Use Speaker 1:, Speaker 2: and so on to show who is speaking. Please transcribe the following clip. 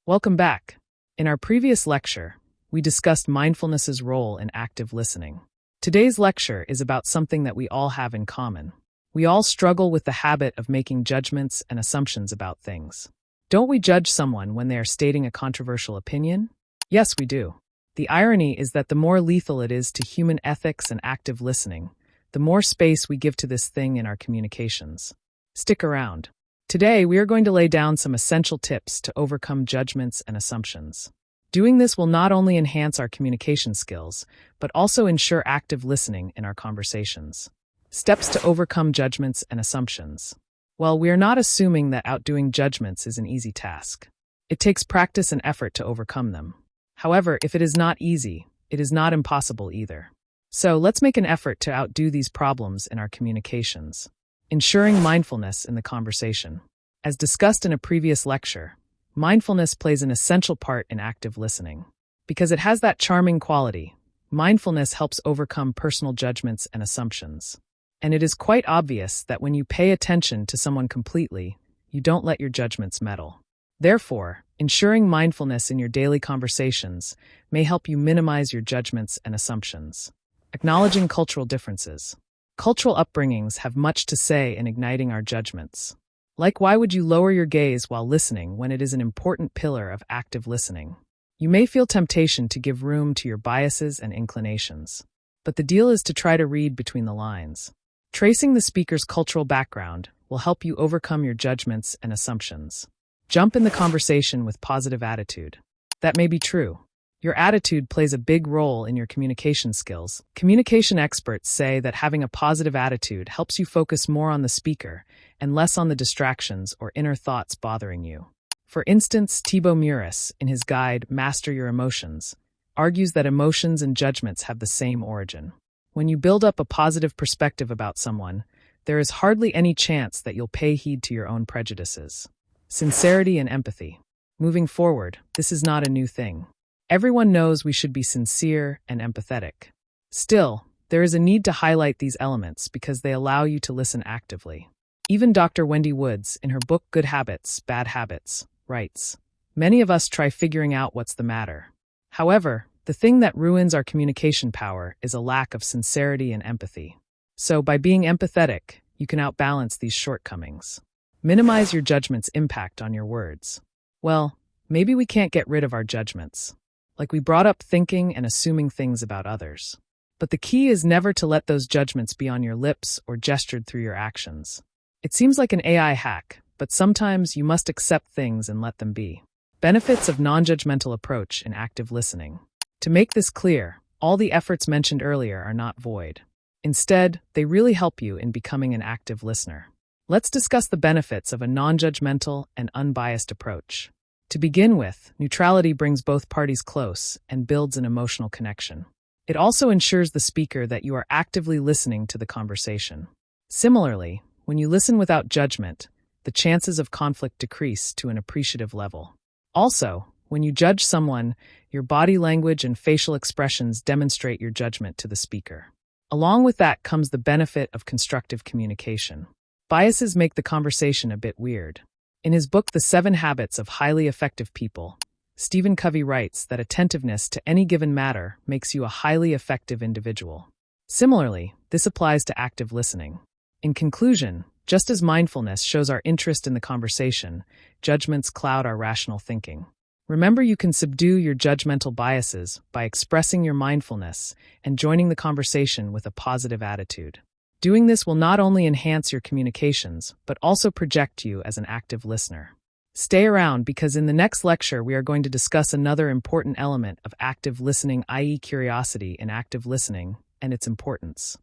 Speaker 1: Welcome back. In our previous lecture, we discussed mindfulness's role in active listening. Today's lecture is about something that we all have in common. We all struggle with the habit of making judgments and assumptions about things. Don't we judge someone when they are stating a controversial opinion? Yes, we do. The irony is that the more lethal it is to human ethics and active listening, the more space we give to this thing in our communications. Stick around. Today, we are going to lay down some essential tips to overcome judgments and assumptions. Doing this will not only enhance our communication skills, but also ensure active listening in our conversations. Steps to overcome judgments and assumptions. Well, we are not assuming that outdoing judgments is an easy task. It takes practice and effort to overcome them. However, if it is not easy, it is not impossible either. So let's make an effort to outdo these problems in our communications. Ensuring mindfulness in the conversation. As discussed in a previous lecture, mindfulness plays an essential part in active listening. Because it has that charming quality, mindfulness helps overcome personal judgments and assumptions. And it is quite obvious that when you pay attention to someone completely, you don't let your judgments meddle. Therefore, ensuring mindfulness in your daily conversations may help you minimize your judgments and assumptions. Acknowledging cultural differences. Cultural upbringings have much to say in igniting our judgments. Like, why would you lower your gaze while listening when it is an important pillar of active listening? You may feel temptation to give room to your biases and inclinations. But the deal is to try to read between the lines. Tracing the speaker's cultural background will help you overcome your judgments and assumptions. Jump in the conversation with positive attitude. That may be true. Your attitude plays a big role in your communication skills. Communication experts say that having a positive attitude helps you focus more on the speaker and less on the distractions or inner thoughts bothering you. For instance, Thibaut Muris, in his guide Master Your Emotions, argues that emotions and judgments have the same origin. When you build up a positive perspective about someone, there is hardly any chance that you'll pay heed to your own prejudices. Sincerity and empathy. Moving forward, this is not a new thing. Everyone knows we should be sincere and empathetic. Still, there is a need to highlight these elements because they allow you to listen actively. Even Dr. Wendy Woods, in her book Good Habits, Bad Habits, writes, "Many of us try figuring out what's the matter. However, the thing that ruins our communication power is a lack of sincerity and empathy. So by being empathetic, you can outbalance these shortcomings. Minimize your judgment's impact on your words. Well, maybe we can't get rid of our judgments. Like we brought up thinking and assuming things about others. But the key is never to let those judgments be on your lips or gestured through your actions. It seems like an AI hack, but sometimes you must accept things and let them be. Benefits of non-judgmental approach in active listening. To make this clear, all the efforts mentioned earlier are not void. Instead, they really help you in becoming an active listener. Let's discuss the benefits of a non-judgmental and unbiased approach. To begin with, neutrality brings both parties close and builds an emotional connection. It also ensures the speaker that you are actively listening to the conversation. Similarly, when you listen without judgment, the chances of conflict decrease to an appreciative level. Also, when you judge someone, your body language and facial expressions demonstrate your judgment to the speaker. Along with that comes the benefit of constructive communication. Biases make the conversation a bit weird. In his book, The 7 Habits of Highly Effective People, Stephen Covey writes that attentiveness to any given matter makes you a highly effective individual. Similarly, this applies to active listening. In conclusion, just as mindfulness shows our interest in the conversation, judgments cloud our rational thinking. Remember, you can subdue your judgmental biases by expressing your mindfulness and joining the conversation with a positive attitude. Doing this will not only enhance your communications, but also project you as an active listener. Stay around because in the next lecture we are going to discuss another important element of active listening, i.e. curiosity in active listening, and its importance.